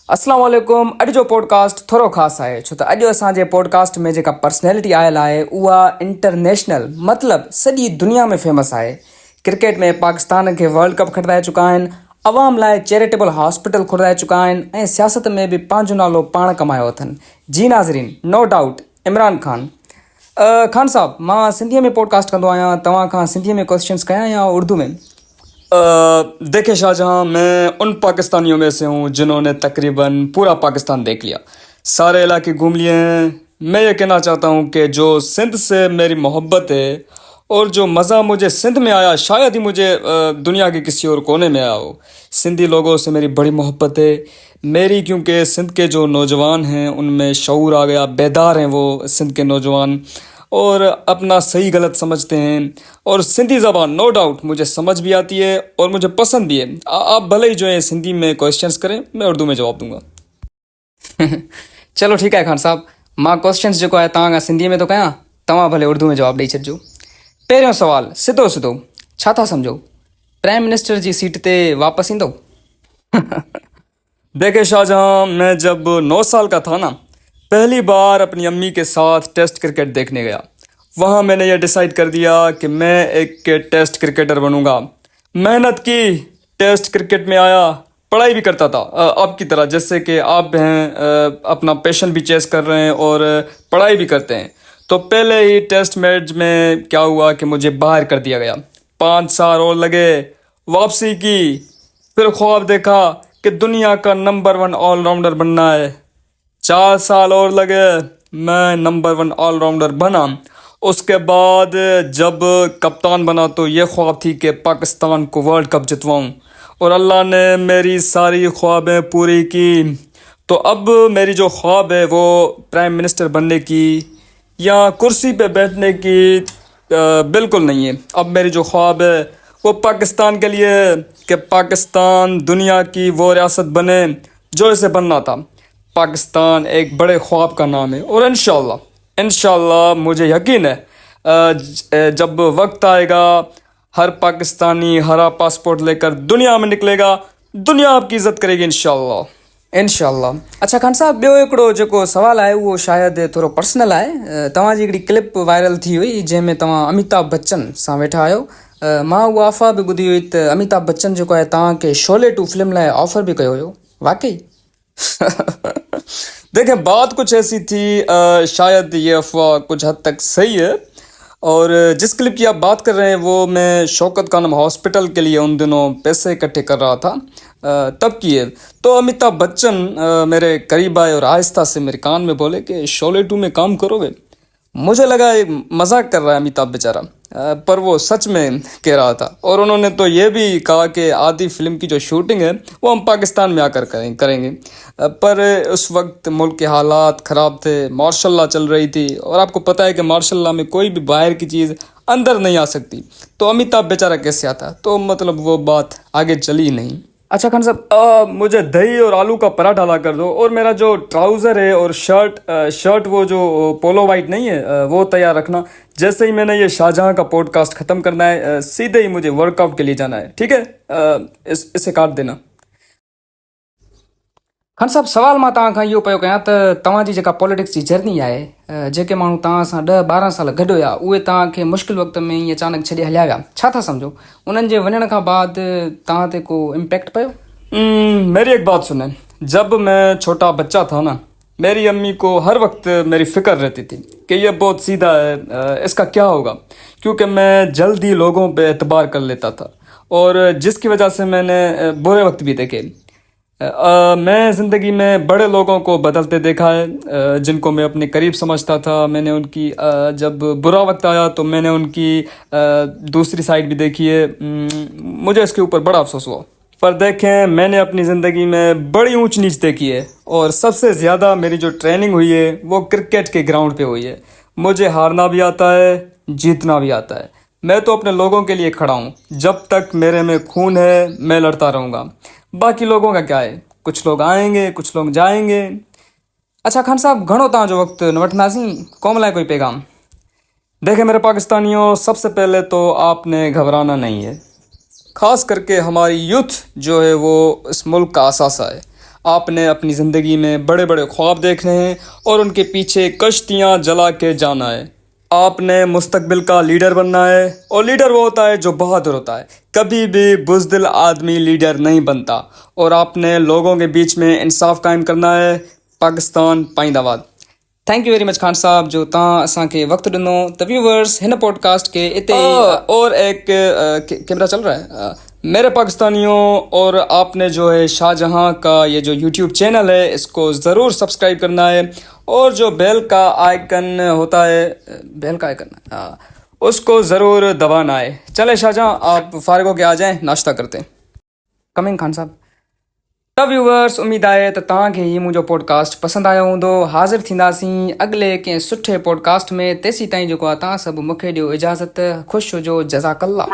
अस्सलाम वालेकुम। अॼु जो पॉडकास्ट थोरो ख़ासि आहे छो त अॼु असांजे पॉडकास्ट में जेका पर्सनैलिटी आयल आहे उहा इंटरनेशनल मतिलबु सॼी दुनिया में फेमस आहे। क्रिकेट में पाकिस्तान खे वर्ल्ड कप खटाए चुका आहिनि, अवाम लाइ चैरिटेबल हॉस्पिटल खुलाए चुका आहिनि ऐं सियासत में बि पंहिंजो नालो पाण कमायो अथनि। जी नाज़रीन, नो डाउट इमरान ख़ान। ख़ान साहब, मां सिंधीअ में पॉडकास्ट कंदो आहियां, तव्हां खां सिंधीअ में क्वेश्चंस कयां या उर्दू में? देखिए शाहजहाँ, मैं उन पाकिस्तानियों में से हूँ जिन्होंने तकरीबन पूरा पाकिस्तान देख लिया, सारे इलाके घूम लिए हैं। मैं ये कहना चाहता हूँ कि जो सिंध से मेरी मोहब्बत है और जो मज़ा मुझे सिंध में आया शायद ही मुझे दुनिया के किसी और कोने में आया हो। सिंधी लोगों से मेरी बड़ी मोहब्बत है मेरी, क्योंकि सिंध के जो नौजवान हैं उनमें शऊर आ गया, बेदार हैं वो सिंध के नौजवान और अपना सही गलत समझते हैं। और सिंधी ज़बान नो डाउट मुझे समझ भी आती है और मुझे पसंद भी है। आप भले ही जो है सिंधी में क्वेश्चंस करें, मैं उर्दू में जवाब दूंगा। चलो ठीकु आहे ख़ान साहब, मां क्वेश्चन्स जेको आहे तव्हां खां सिंधीअ में थो कयां, तव्हां भले उर्दू में जवाबु ॾेई छॾिजो। पहिरियों सवाल सिधो सिधो, छा था सम्झो, प्राइम मिनिस्टर जी सीट ते वापसि ईंदो? देखिए शाहजहाँ, मैं जब 9 साल का था ना, पहली बार अपनी अम्मी के साथ टेस्ट क्रिकेट देखने गया। वहाँ मैंने ये डिसाइड कर दिया कि मैं एक टेस्ट क्रिकेटर बनूंगा। मेहनत की, टेस्ट क्रिकेट में आया, पढ़ाई भी करता था आपकी तरह, जैसे कि आप हैं अपना पैशन भी चेस कर रहे हैं और पढ़ाई भी करते हैं। तो पहले ही टेस्ट मैच में क्या हुआ कि मुझे बाहर कर दिया गया। 5 साल और लगे, वापसी की, फिर ख्वाब देखा कि दुनिया का नंबर 1 ऑलराउंडर बनना है। 4 साल और लगे, मैं नंबर 1 ऑलराउंडर बना। उसके बाद जब कप्तान बना तो ये ख्वाब थी कि पाकिस्तान को वर्ल्ड कप जितवाऊं, और अल्लाह ने मेरी सारी ख्वाबें पूरी की। तो अब मेरी जो ख्वाब है वो प्राइम मिनिस्टर बनने की या कुर्सी पे बैठने की बिल्कुल नहीं है। अब मेरी जो ख्वाब है वो पाकिस्तान के लिए है कि पाकिस्तान दुनिया की वो रियासत बने जो इसे बनना था। पाकिस्तान एक बड़े ख्वाब का नाम है और इंशाल्लाह मुझे यकीन है जब वक्त आएगा हर पाकिस्तानी हरा पासपोर्ट लेकर दुनिया में निकलेगा, दुनिया आपकी इज्जत करेगी इंशाल्लाह। इंशाल्लाह। अच्छा ख़ान साहब, ॿियो हिकिड़ो जेको सवाल आहे उहो शायदि थोरो पर्सनल आहे। तव्हांजी हिकिड़ी क्लिप वायरल थी हुई जंहिंमें तव्हां अमिताभ बच्चन सां वेठा आहियो। मां उहा अफ़वाह बि ॿुधी हुई त अमिताभ बच्चन जेको आहे तव्हांखे शोले 2 फिल्म लाइ ऑफर भी कयो हुयो, वाकई? देखिए, बात कुछ ऐसी थी, शायद ये अफवाह कुछ हद तक सही है। और जिस क्लिप की आप बात कर रहे हैं वो मैं शौकत खानम हॉस्पिटल के लिए उन दिनों पैसे इकट्ठे कर रहा था, तब की है। तो अमिताभ बच्चन मेरे करीब आए और आहिस्ता से मेरे कान में बोले कि शोले 2 में काम करोगे। मुझे लगा ये मजाक कर रहा है अमिताभ बेचारा, पर वो सच में कह रहा था। और उन्होंने तो ये भी कहा कि आधी फिल्म की जो शूटिंग है वो हम पाकिस्तान में आकर करेंगे। पर उस वक्त मुल्क के हालात ख़राब थे, मार्शल लॉ चल रही थी, और आपको पता है कि मार्शल लॉ में कोई भी बाहर की चीज़ अंदर नहीं आ सकती। तो अमिताभ बेचारा कैसे आता? तो मतलब वो बात आगे चली नहीं। अच्छा ख़ान साहब, मुझे दही और आलू का पराठा ला कर दो, और मेरा जो ट्राउज़र है और शर्ट वो जो पोलो वाइट नहीं है वो तैयार रखना। जैसे ही मैंने ये शाहजहाँ का पॉडकास्ट ख़त्म करना है, सीधे ही मुझे वर्कआउट के लिए जाना है, ठीक है? इसे काट देना। ख़ान साहब, सवाल मां तव्हां खां इहो पियो कयां त तव्हांजी जेका पॉलिटिक्स जी जर्नी आहे, जेके माण्हू तव्हां सां 10-12 साल गॾु हुया उहे तव्हांखे मुश्किल वक़्त में ईअं अचानक छॾे हलिया विया, छा था सम्झो? उन्हनि जे वञण खां बाद तव्हां ते को इम्पैक्ट पियो? मेरी एक बात सुने, जब मैं छोटा बच्चा था ना, मेरी अम्मी को हर वक्त मेरी फ़िक्र रहती थी कि ये बहुत सीधा है, इसका क्या होगा, क्योंकि मैं जल्दी लोगों पे एतबार कर लेता था और जिसकी वजह से मैंने बुरे वक्त भी देखे। मैं ज़िंदगी में बड़े लोगों को बदलते देखा है, जिनको मैं अपने करीब समझता था। मैंने उनकी जब बुरा वक्त आया तो मैंने उनकी दूसरी साइड भी देखी है। मुझे इसके ऊपर बड़ा अफसोस हुआ। पर देखें, मैंने अपनी ज़िंदगी में बड़ी ऊंच नीच देखी है और सबसे ज़्यादा मेरी जो ट्रेनिंग हुई है वो क्रिकेट के ग्राउंड पे हुई है। मुझे हारना भी आता है, जीतना भी आता है। मैं तो अपने लोगों के लिए खड़ा हूँ। जब तक मेरे में खून है मैं लड़ता रहूँगा। बाकी लोगों का क्या है, कुछ लोग आएंगे, कुछ लोग जाएंगे। अच्छा ख़ान साहब, घणो तव्हांजो वक़्तु न वठंदासीं, क़ौम लाइ कोई पैगाम? देखें मेरे पाकिस्तानियों, सबसे पहले तो आपने घबराना नहीं है। ख़ास करके हमारी यूथ जो है वो इस मुल्क का असासा है। आपने अपनी ज़िंदगी में बड़े बड़े ख्वाब देखने हैं और उनके पीछे कश्तियाँ जला के जाना है। आपने मुस्तकबिल का लीडर बनना है और लीडर वो होता है जो बहादुर होता है। कभी भी बुज़दिल आदमी लीडर नहीं बनता। और आपने लोगों के बीच में इंसाफ कायम करना है। पाकिस्तान पाइंदाबाद। Thank you very much Khan साहब जो तव्हां असांखे वक़्तु ॾिनो। त व्यूवर्स हिन पॉडकास्ट के इते और एक कैमरा चल रहा है। मेरे पाकिस्तानियों, और आपने जो है शाहजहां का ये जो यूट्यूब चैनल है इसको ज़रूर सब्सक्राइब करना है और जो बेल का आइकन होता है, बेल का आइकन उसको ज़रूर दबाना है। चले शाहजहां, आप फारिग होके आ जाएं, नाश्ता करते हैं। कमिंग ख़ान साहब। त व्यूवर्स उम्मीद आहे त तव्हांखे हीउ मुंहिंजो पॉडकास्ट पसंदि आयो हूंदो। हाज़िर थींदासीं अॻिले कंहिं सुठे पॉडकास्ट में। तेसीं ताईं जेको आहे तव्हां सभु मूंखे ॾियो इजाज़त। ख़ुशि हुजो। जज़ाकल्ला।